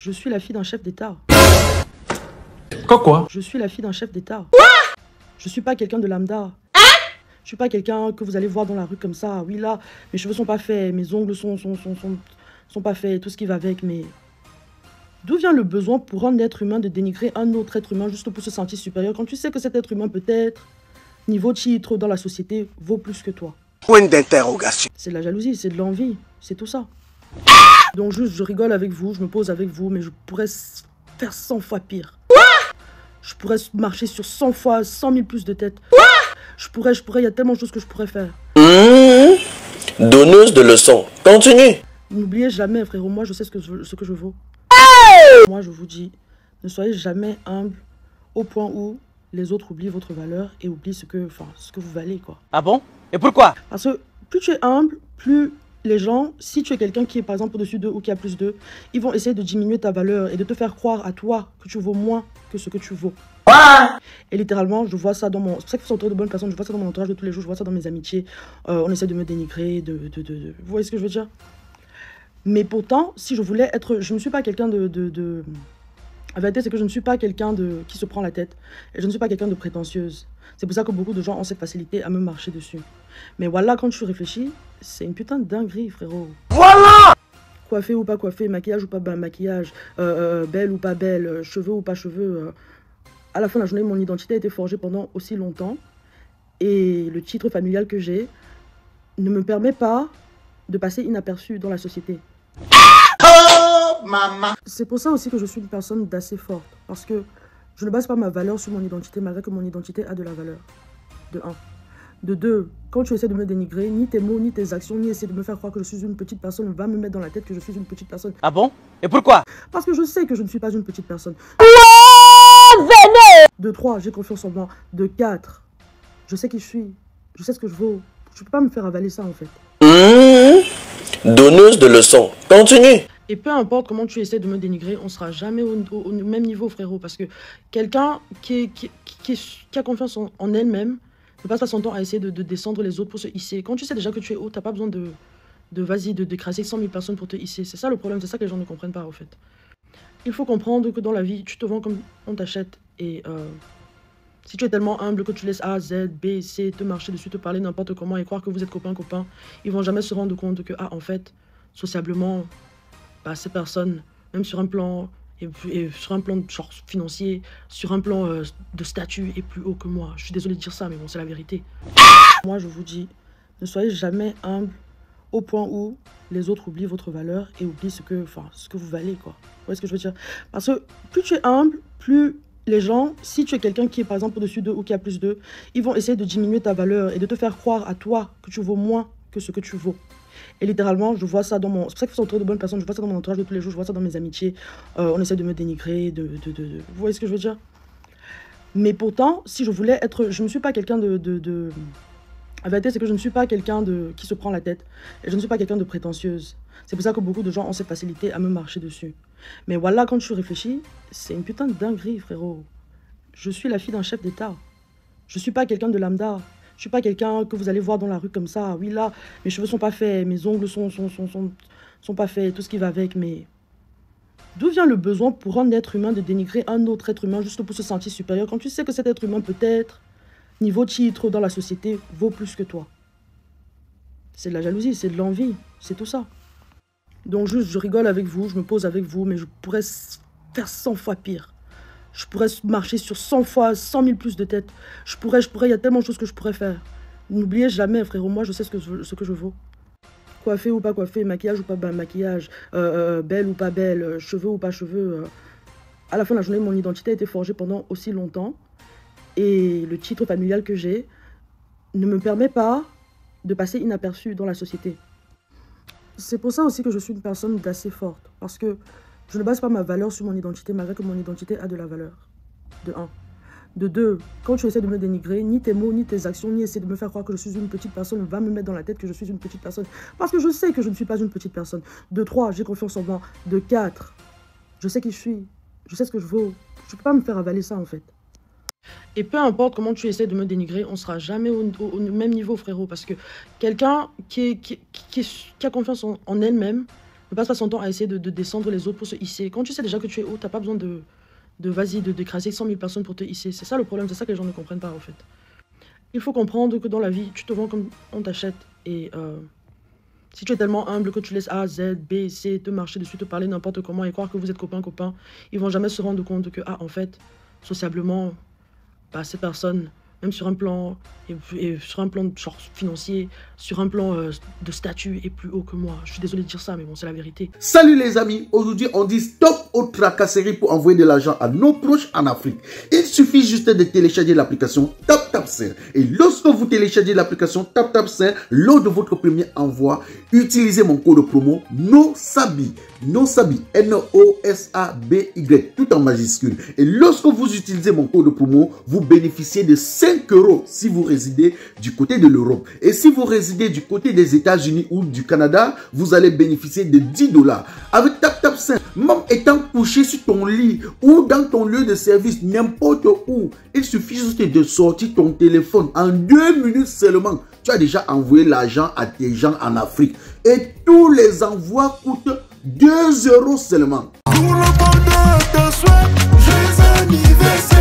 Je suis la fille d'un chef d'État. Quoi? Je suis la fille d'un chef d'État. Je suis pas quelqu'un de lambda. Je suis pas quelqu'un que vous allez voir dans la rue comme ça. Oui, là, mes cheveux sont pas faits, mes ongles sont pas faits, tout ce qui va avec, mais... D'où vient le besoin pour un être humain de dénigrer un autre être humain juste pour se sentir supérieur quand tu sais que cet être humain peut-être, niveau titre dans la société, vaut plus que toi? Point d'interrogation. C'est de la jalousie, c'est de l'envie, c'est tout ça. Donc juste, je rigole avec vous, je me pose avec vous, mais je pourrais faire 100 fois pire. Je pourrais marcher sur 100 fois, 100 000 plus de têtes. Je pourrais, il y a tellement de choses que je pourrais faire. Donneuse de leçons. Continue. N'oubliez jamais, frérot, moi je sais ce que je vaux. Moi je vous dis, ne soyez jamais humble au point où les autres oublient votre valeur et oublient ce que vous valez, quoi. Ah bon? Et pourquoi? Parce que plus tu es humble, plus les gens, si tu es quelqu'un qui est par exemple au-dessus d'eux ou qui a plus d'eux, ils vont essayer de diminuer ta valeur et de te faire croire à toi que tu vaux moins que ce que tu vaux. Et littéralement, je vois ça dans mon... C'est pour ça qu'il faut s'entourer de bonnes personnes, je vois ça dans mon entourage de tous les jours, je vois ça dans mes amitiés. On essaie de me dénigrer, Vous voyez ce que je veux dire? Mais pourtant, si je voulais être... Je ne suis pas quelqu'un La vérité, c'est que je ne suis pas quelqu'un qui se prend la tête. Et je ne suis pas quelqu'un de prétentieuse. C'est pour ça que beaucoup de gens ont cette facilité à me marcher dessus. Mais voilà, quand tu réfléchis, c'est une putain de dinguerie, frérot. Voilà! Coiffé ou pas coiffé, maquillage ou pas maquillage, belle ou pas belle, cheveux ou pas cheveux. À la fin de la journée, mon identité a été forgée pendant aussi longtemps. Et le titre familial que j'ai ne me permet pas de passer inaperçu dans la société. Oh, maman! C'est pour ça aussi que je suis une personne d'assez forte. Parce que je ne base pas ma valeur sur mon identité, malgré que mon identité a de la valeur. De 1. De 2, quand tu essaies de me dénigrer, ni tes mots, ni tes actions, ni essayer de me faire croire que je suis une petite personne, va me mettre dans la tête que je suis une petite personne. Ah bon? Et pourquoi? Parce que je sais que je ne suis pas une petite personne. De 3, j'ai confiance en moi. De 4, je sais qui je suis. Je sais ce que je vaux. Tu peux pas me faire avaler ça, en fait. Donneuse de leçons. Continue. Et peu importe comment tu essaies de me dénigrer, on sera jamais au même niveau, frérot. Parce que quelqu'un qui a confiance en elle-même ne passe pas son temps à essayer de descendre les autres pour se hisser. Quand tu sais déjà que tu es haut, t'as pas besoin d'écraser 100 000 personnes pour te hisser. C'est ça le problème, c'est ça que les gens ne comprennent pas, au fait. Il faut comprendre que dans la vie, tu te vends comme on t'achète. Et si tu es tellement humble que tu laisses A, Z, B, C te marcher dessus, te parler n'importe comment et croire que vous êtes copain, ils vont jamais se rendre compte que, en fait, sociablement, ces personnes, même sur un plan, et sur un plan genre financier, sur un plan de statut, est plus haut que moi. Je suis désolée de dire ça, mais bon, c'est la vérité. Moi, je vous dis, ne soyez jamais humble au point où les autres oublient votre valeur et oublient ce que vous valez, quoi. Vous voyez ce que je veux dire? Parce que plus tu es humble, plus les gens, si tu es quelqu'un qui est par exemple au-dessus d'eux ou qui a plus d'eux, ils vont essayer de diminuer ta valeur et de te faire croire à toi que tu vaux moins que ce que tu vaux. Et littéralement, je vois ça dans mon... C'est pour ça qu'il faut s'entourer de bonnes personnes, je vois ça dans mon entourage de tous les jours, je vois ça dans mes amitiés. On essaie de me dénigrer, Vous voyez ce que je veux dire? Mais pourtant, si je voulais être... Je ne suis pas quelqu'un La vérité, c'est que je ne suis pas quelqu'un qui se prend la tête. Et je ne suis pas quelqu'un de prétentieuse. C'est pour ça que beaucoup de gens ont cette facilité à me marcher dessus. Mais voilà, quand tu réfléchis, c'est une putain de dinguerie, frérot. Je suis la fille d'un chef d'État. Je suis pas quelqu'un de lambda. Je suis pas quelqu'un que vous allez voir dans la rue comme ça. Oui, là, mes cheveux sont pas faits, mes ongles sont pas faits, tout ce qui va avec, mais... D'où vient le besoin pour un être humain de dénigrer un autre être humain juste pour se sentir supérieur quand tu sais que cet être humain peut-être, niveau titre dans la société, vaut plus que toi? C'est de la jalousie, c'est de l'envie, c'est tout ça. Donc juste, je rigole avec vous, je me pose avec vous, mais je pourrais faire 100 fois pire. Je pourrais marcher sur 100 fois, 100 000 plus de têtes. Je pourrais, il y a tellement de choses que je pourrais faire. N'oubliez jamais, frérot, moi je sais ce que je vaux. Coiffé ou pas coiffé, maquillage ou pas maquillage, belle ou pas belle, cheveux ou pas cheveux. À la fin de la journée, mon identité a été forgée pendant aussi longtemps. Et le titre familial que j'ai ne me permet pas de passer inaperçu dans la société. C'est pour ça aussi que je suis une personne d'assez forte. Parce que je ne base pas ma valeur sur mon identité, malgré que mon identité a de la valeur. De 1. De 2, quand tu essaies de me dénigrer, ni tes mots, ni tes actions, ni essayer de me faire croire que je suis une petite personne, va me mettre dans la tête que je suis une petite personne. Parce que je sais que je ne suis pas une petite personne. De 3, j'ai confiance en moi. De 4, je sais qui je suis. Je sais ce que je vaux. Tu peux pas me faire avaler ça, en fait. Et peu importe comment tu essaies de me dénigrer, on sera jamais au même niveau, frérot. Parce que quelqu'un qui a confiance en elle-même ne passe pas son temps à essayer de descendre les autres pour se hisser. Quand tu sais déjà que tu es haut, tu n'as pas besoin vas-y, d'écraser 100 000 personnes pour te hisser. C'est ça le problème, c'est ça que les gens ne comprennent pas, en fait. Il faut comprendre que dans la vie, tu te vends comme on t'achète. Et si tu es tellement humble que tu laisses A, Z, B, C te marcher dessus, te parler n'importe comment et croire que vous êtes copains, ils vont jamais se rendre compte que, en fait, sociablement, bah, ces personnes, même sur un plan, sur un plan genre financier, sur un plan de statut, est plus haut que moi. Je suis désolé de dire ça, mais bon, c'est la vérité. Salut les amis, aujourd'hui on dit stop aux tracasseries pour envoyer de l'argent à nos proches en Afrique. Il suffit juste de télécharger l'application TapTapSend. Et lorsque vous téléchargez l'application TapTapSend, lors de votre premier envoi, utilisez mon code promo NOSABY, N-O-S-A-B-Y, tout en majuscule. Et lorsque vous utilisez mon code promo, vous bénéficiez de 5 € si vous résidez du côté de l'Europe. Et si vous résidez du côté des États-Unis ou du Canada, vous allez bénéficier de 10 $. Avec TapTapSend, même étant couché sur ton lit ou dans ton lieu de service, n'importe où, il suffit juste de sortir ton téléphone. En 2 minutes seulement, tu as déjà envoyé l'argent à tes gens en Afrique. Et tous les envois coûtent 2 € seulement. Pour le bonheur de souhait, joyeux anniversaire.